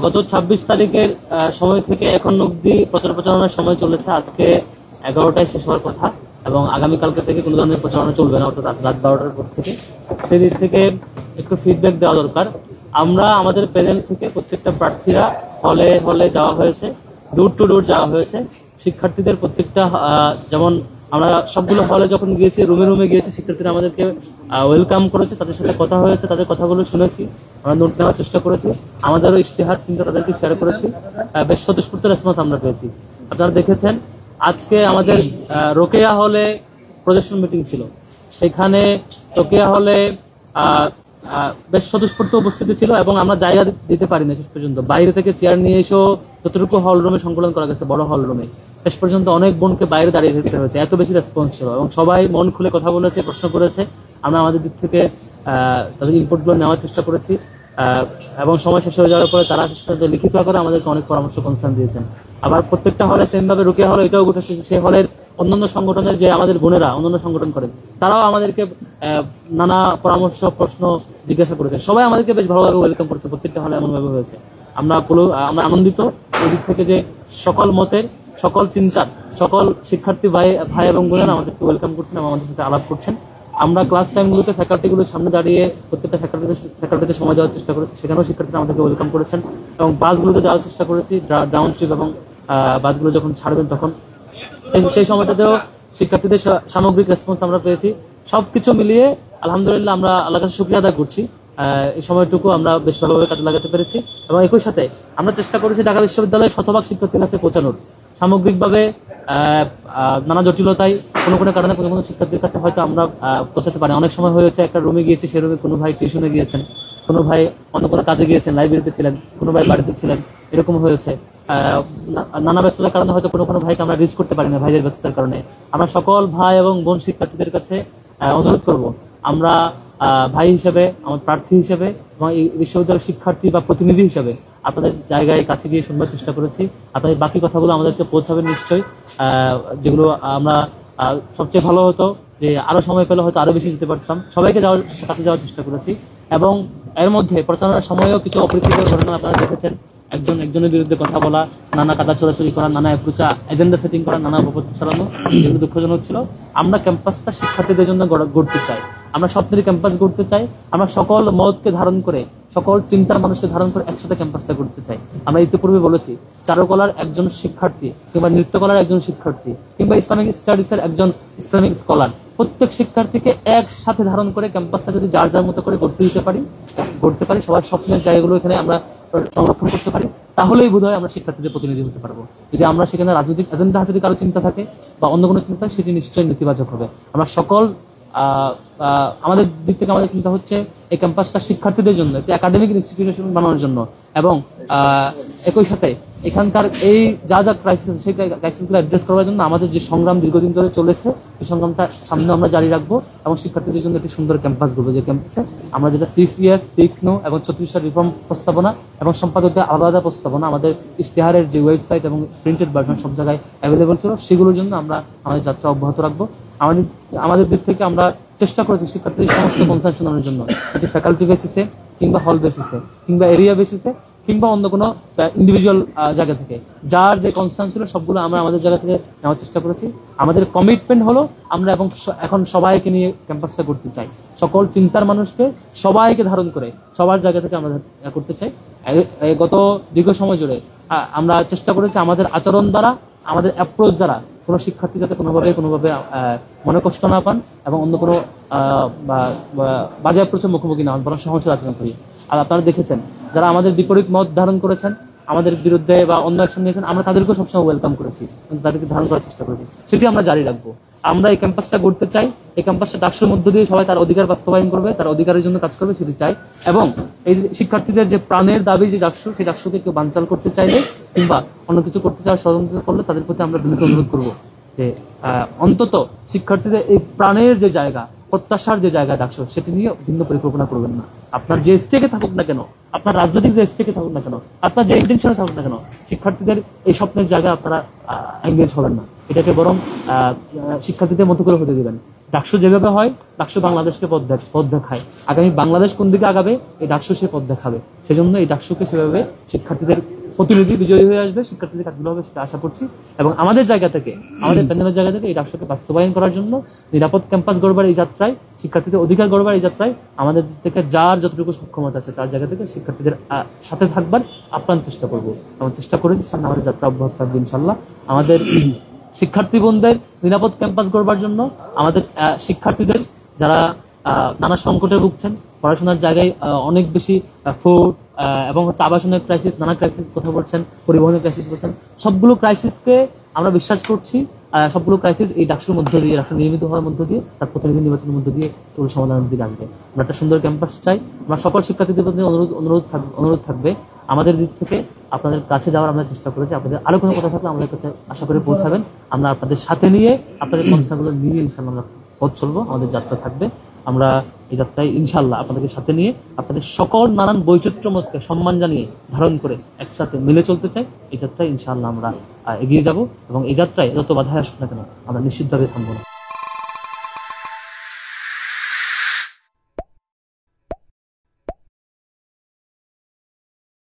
গত 26 তারিখের সময় থেকে এখন অব্দি প্রচারণার সময় চলেছে। আজকে 11টায় শেষ হওয়ার কথা এবং আগামীকালকে থেকে কোনো ধরনের প্রচারণা চলবে না, অর্থাৎ রাত 12টার পর থেকে। সেদিক থেকে একটু ফিডব্যাক দেওয়া দরকার। আমরা আমাদের প্যানেল থেকে প্রত্যেকটা প্রার্থীরা হলে হলে যাওয়া হয়েছে, ডোর টু ডোর যাওয়া হয়েছে। শিক্ষার্থীদের প্রত্যেকটা যেমন আমরা সবগুলো হলে যখন গিয়েছি, রুমে রুমে গিয়েছি, শিক্ষার্থীরা আমাদেরকে ওয়েলকাম করেছে, তাদের সাথে কথা হয়েছে, তাদের কথাগুলো শুনেছি, আমরা নোট নেওয়ার চেষ্টা করেছি, আমাদেরও ইশতেহার চিন্তা তাদেরকে শেয়ার করেছি। বেশ স্বতঃস্ফূর্ত রেসপন্স আমরা পেয়েছি। আপনারা দেখেছেন আজকে আমাদের রোকেয়া হলে প্রদর্শন মিটিং ছিল, সেখানে রোকেয়া হলে বেশ স্বতঃস্ফূর্ত উপস্থিতি ছিল এবং আমরা জায়গা দিতে পারি না শেষ পর্যন্ত। বাইরে থেকে চেয়ার নিয়ে এসেও যতটুকু হল রুমে সংকলন করা গেছে, বড় হল রুমে, শেষ পর্যন্ত অনেক বোনকে বাইরে দাঁড়িয়ে থাকতে হয়েছে, এত বেশি রেসপন্স ছিল এবং সবাই মন খুলে কথা বলেছে, প্রশ্ন করেছে। আমরা আমাদের দিক থেকে তাদের ইনপুটগুলো নেওয়ার চেষ্টা করেছি এবং সময় শেষ হয়ে যাওয়ার পরে তারা লিখিত আকারে আমাদেরকে অনেক পরামর্শ কনসার্ন দিয়েছেন। আবার প্রত্যেকটা হলে সেম ভাবে রুকিয়া হলে এটাও ঘটেছে, সেই হলের অন্যান্য সংগঠনের যে আমাদের বোনেরা অন্যান্য সংগঠন করেন, তারাও আমাদেরকে নানা পরামর্শ প্রশ্ন জিজ্ঞাসা করেছে। সবাই আমাদেরকে বেশ ভালোভাবে ওয়েলকাম করেছে, প্রত্যেকটা হলে এমনভাবে হয়েছে। আমরা আনন্দিত এই দিক থেকে যে সকল মতের, সকল চিন্তার, সকল শিক্ষার্থী ভাই এবং বোনেরা আমাদেরকে ওয়েলকাম করছেন এবং আমাদের সাথে আলাপ করছেন। আমরা ক্লাস টাইমগুলোতে ফ্যাকাল্টিগুলোর সামনে দাঁড়িয়ে প্রত্যেকটা ফ্যাকাল্টিতে সময় দেওয়ার চেষ্টা করেছি, সেখানেও শিক্ষার্থীরা আমাদেরকে ওয়েলকাম করেছেন এবং বাসগুলোতে যাওয়ার চেষ্টা করেছি গ্রাউন্ড ট্রিপ এবং বাসগুলো যখন ছাড়বেন তখন সেই সময়টাতেও শিক্ষার্থীদের সামগ্রিক রেসপন্স আমরা পেয়েছি। সবকিছু মিলিয়ে আলহামদুলিল্লাহ আমরা আল্লাহর কাছে শুকরিয়া আদায় করছি। এই সময়টুকু আমরা বেশ ভালোভাবে কাজে লাগাতে পেরেছি এবং একই সাথে আমরা চেষ্টা করেছি ঢাকা বিশ্ববিদ্যালয়ের শতভাগ শিক্ষার্থীর কাছে পৌঁছানোর। সামগ্রিকভাবে নানা জটিলতায় কোনো কারণে কোনো শিক্ষার্থীর কাছে হয়তো আমরা পৌঁছাতে পারি। অনেক সময় হয়েছে একটা রুমে গিয়েছি, সেই রুমে কোনো ভাই টিউশনে গিয়েছেন, কোনো ভাই অন্য কোনো কাজে গিয়েছেন, লাইব্রেরিতে ছিলেন, কোনো ভাই বাড়িতে ছিলেন, এরকম হয়েছে। নানা ব্যস্ততার কারণে হয়তো কোনো ভাইকে আমরা রিচ করতে পারি না, ভাইদের ব্যস্ততার কারণে। আমরা সকল ভাই এবং বোন শিক্ষার্থীদের কাছে অনুরোধ করব, আমরা ভাই হিসেবে, আমার প্রার্থী হিসেবে এবং এই বিশ্ববিদ্যালয়ের শিক্ষার্থী বা প্রতিনিধি হিসেবে আপনাদের জায়গায় কাছে গিয়ে শুনবার চেষ্টা করেছি। আপনাদের বাকি কথাগুলো আমাদেরকে পৌঁছাবেন নিশ্চয়ই, যেগুলো আমরা সবচেয়ে ভালো হতো যে আরো সময় পেলে হয়তো আরো বেশি যেতে পারতাম। সবাইকে কাছে যাওয়ার চেষ্টা করেছি এবং এর মধ্যে প্রচারণার সময়ও কিছু অপ্রীতিকর ঘটনা আপনারা দেখেছেন। একজনের বিরুদ্ধে কথা বলা, নানা কাদা চোরাচুরি করা, নানা এজেন্ডা সেটিং করা, নানা অপপ্রচার চালানো, যেগুলো দুঃখজনক ছিল। আমরা ক্যাম্পাসটা শিক্ষার্থীদের জন্য গড়তে চাই, আমরা স্বপ্নের ক্যাম্পাস গড়তে চাই। আমরা সকল মতকে ধারণ করে, সকল চিন্তার মানুষকে ধারণ করে একসাথে ক্যাম্পাসটা করতে চাই। আমরা ইতিপূর্বে বলেছি, চারুকলার একজন শিক্ষার্থী কিংবা নৃত্যকলার একজন শিক্ষার্থী কিংবা ইসলামিক স্টাডিজের একজন ইসলামিক স্কলার, প্রত্যেক শিক্ষার্থীকে একসাথে ধারণ করে ক্যাম্পাসটা যদি যার যার মতো করে গড়তে পারি, সবার স্বপ্নের জায়গাগুলো এখানে আমরা সংরক্ষণ করতে পারি, তাহলেই বোধহয় আমরা শিক্ষার্থীদের প্রতিনিধি হতে পারবো। যদি আমরা সেখানে রাজনৈতিক এজেন্ডা হাসিল কারো চিন্তা থাকে বা অন্য কোনো চিন্তা, সেটি নিশ্চয়ই নেতিবাচক হবে। আমরা সকল আমাদের দিক থেকে আমাদের চিন্তা হচ্ছে এই ক্যাম্পাসটা শিক্ষার্থীদের জন্য একটি একাডেমিক ইনস্টিটিউশন বানানোর জন্য এবং একই সাথে এখানকার এই যা ক্রাইসিস, সেই ক্রাইসিসগুলো অ্যাড্রেস করার জন্য আমাদের যে সংগ্রাম দীর্ঘদিন ধরে চলেছে, এই সংগ্রামটা সামনে আমরা জারি রাখবো এবং শিক্ষার্থীদের জন্য একটি সুন্দর ক্যাম্পাস গড়বো, যে ক্যাম্পাসে আমরা যেটা 6 ইয়ার্স 6 নো এবং 36টা রিফর্ম প্রস্তাবনা এবং সম্পাদকদের আলাদা প্রস্তাবনা আমাদের ইশতেহারের যে ওয়েবসাইট এবং প্রিন্টেড ভার্সন সব জায়গায় অ্যাভেলেবল ছিল, সেগুলোর জন্য আমরা আমাদের যাত্রা অব্যাহত রাখবো। আমাদের দিক থেকে আমরা চেষ্টা করেছি শিক্ষার্থীদের সমস্ত কনসার্ন শোনানোর জন্য, সেটি ফ্যাকাল্টি বেসিসে কিংবা হল বেসিসে কিংবা এরিয়া বেসিসে কিংবা অন্য কোনো ইন্ডিভিজুয়াল জায়গা থেকে যার যে কনসার্ন ছিল সবগুলো আমরা আমাদের জায়গা থেকে নেওয়ার চেষ্টা করেছি। আমাদের কমিটমেন্ট হলো আমরা এখন সবাইকে নিয়ে ক্যাম্পাসটা করতে চাই, সকল চিন্তার মানুষকে সবাইকে ধারণ করে সবার জায়গা থেকে আমরা করতে চাই। গত দীর্ঘ সময় জুড়ে আমরা চেষ্টা করেছি আমাদের আচরণ দ্বারা, আমাদের অ্যাপ্রোচ দ্বারা কোনো শিক্ষার্থী যাতে কোনোভাবে মনে কষ্ট না পান এবং অন্য কোনো বাজে অ্যাপ্রোচের মুখোমুখি না হন, বরং সহজে আচরণ করি। আর আপনারা দেখেছেন যারা আমাদের বিপরীত মত ধারণ করেছেন, আমাদের বিরুদ্ধে বা অন্য অ্যাকশন নিয়েছেন, আমরা তাদেরকেও সবসময় ওয়েলকাম করেছি, তাদেরকে ধারণ করার চেষ্টা করেছি, সেটি আমরা জারি রাখবো। আমরা এই ক্যাম্পাসটা গড়তে চাই, এই ক্যাম্পাসটা ডাকসুর মধ্য দিয়ে সবাই তার অধিকার বাস্তবায়ন করবে, তার অধিকারের জন্য কাজ করবে, সেটি চাই। এবং এই শিক্ষার্থীদের যে প্রাণের দাবি যে ডাকসু, সেই ডাকসুকে কেউ বানচাল করতে চাইলে কিংবা অন্য কিছু করতে চাওয়ার ষড়যন্ত্র করলে তাদের প্রতি আমরা বিনীত অনুরোধ করবো যে অন্তত শিক্ষার্থীদের এই প্রাণের যে জায়গা, প্রত্যাশার যে জায়গা ডাকসু, সেটি নিয়ে ভিন্ন পরিকল্পনা করবেন না। আপনার যে স্টেকে থাকুক না কেন, আপনার রাজনৈতিক যে স্টেকে থাকুক না কেন, আপনার যে ইন্টেনশনে থাকুক না কেন, শিক্ষার্থীদের এই স্বপ্নের জায়গায় আপনারা এঙ্গেজ হবেন না, এটাকে বরং শিক্ষার্থীদের মতো করে হতে দিবেন। ডাকসু যেভাবে হয়, ডাকসু বাংলাদেশকে পথ দেখায়। আগামী বাংলাদেশ কোন দিকে আগাবে, এই ডাকসু সে পথ দেখাবে। সেজন্য এই ডাকসুকে সেভাবে শিক্ষার্থীদের প্রতিনিধি বিজয়ী হয়ে আসবে, শিক্ষার্থীদের কাজগুলো হবে, সেটা আশা করছি। এবং আমাদের জায়গা থেকে, আমাদের প্যানেলের জায়গা থেকে এই ডাকসুকে বাস্তবায়ন করার জন্য নিরাপদ ক্যাম্পাস গড়বার এই যাত্রায়, শিক্ষার্থীদের অধিকার গড়বার এই যাত্রায় আমাদের থেকে যার যতটুকু সক্ষমতা আছে তার জায়গা থেকে শিক্ষার্থীদের সাথে থাকবার আপ্রাণ চেষ্টা করবো এবং চেষ্টা করেছি। সামনে আমাদের যাত্রা অব্যাহত থাকবে ইনশাল্লাহ। আমাদের শিক্ষার্থী বোনদের নিরাপদ ক্যাম্পাস গড়বার জন্য, আমাদের শিক্ষার্থীদের যারা নানা সংকটে ভুগছেন, পড়াশোনার জায়গায় অনেক বেশি ফুড এবং আবাসনের ক্রাইসিস, নানা ক্রাইসিস কথা বলছেন, পরিবহনের ক্রাইসিস বলছেন, সবগুলো ক্রাইসিসকে আমরা বিশ্বাস করছি সবগুলো ক্রাইসিস এই ডাকসুর মধ্য দিয়ে, ডাকসু নিয়মিত হওয়ার মধ্য দিয়ে, তার প্রতিনিধি নির্বাচনের মধ্য দিয়ে কেবল সমাধানের দিকে আসবে। আমরা একটা সুন্দর ক্যাম্পাস চাই। আমরা সকল শিক্ষার্থীদের প্রতি অনুরোধ থাকবে আমাদের দিক থেকে আপনাদের কাছে যাওয়ার আমরা চেষ্টা করেছি। আপনাদের আরো কোনো কথা থাকলে আমাদের কাছে আশা করে পৌঁছাবেন। আমরা আপনাদের সাথে নিয়ে, আপনাদের সমস্যাগুলো নিয়ে ইনশাল্লাহ আমরা পথ চলবো। আমাদের যাত্রা থাকবে। আমরা এই যাত্রায় ইনশাল্লাহ আপনাদেরকে সাথে নিয়ে, আপনাদের সকল নানান বৈচিত্র্যমতকে সম্মান জানিয়ে ধারণ করে একসাথে মিলে চলতে চাই। এই যাত্রায় ইনশাল্লাহ আমরা এগিয়ে যাব এবং এই যাত্রায় যত বাধা আসুক না কেন আমরা নিশ্চিতভাবে থামবো না।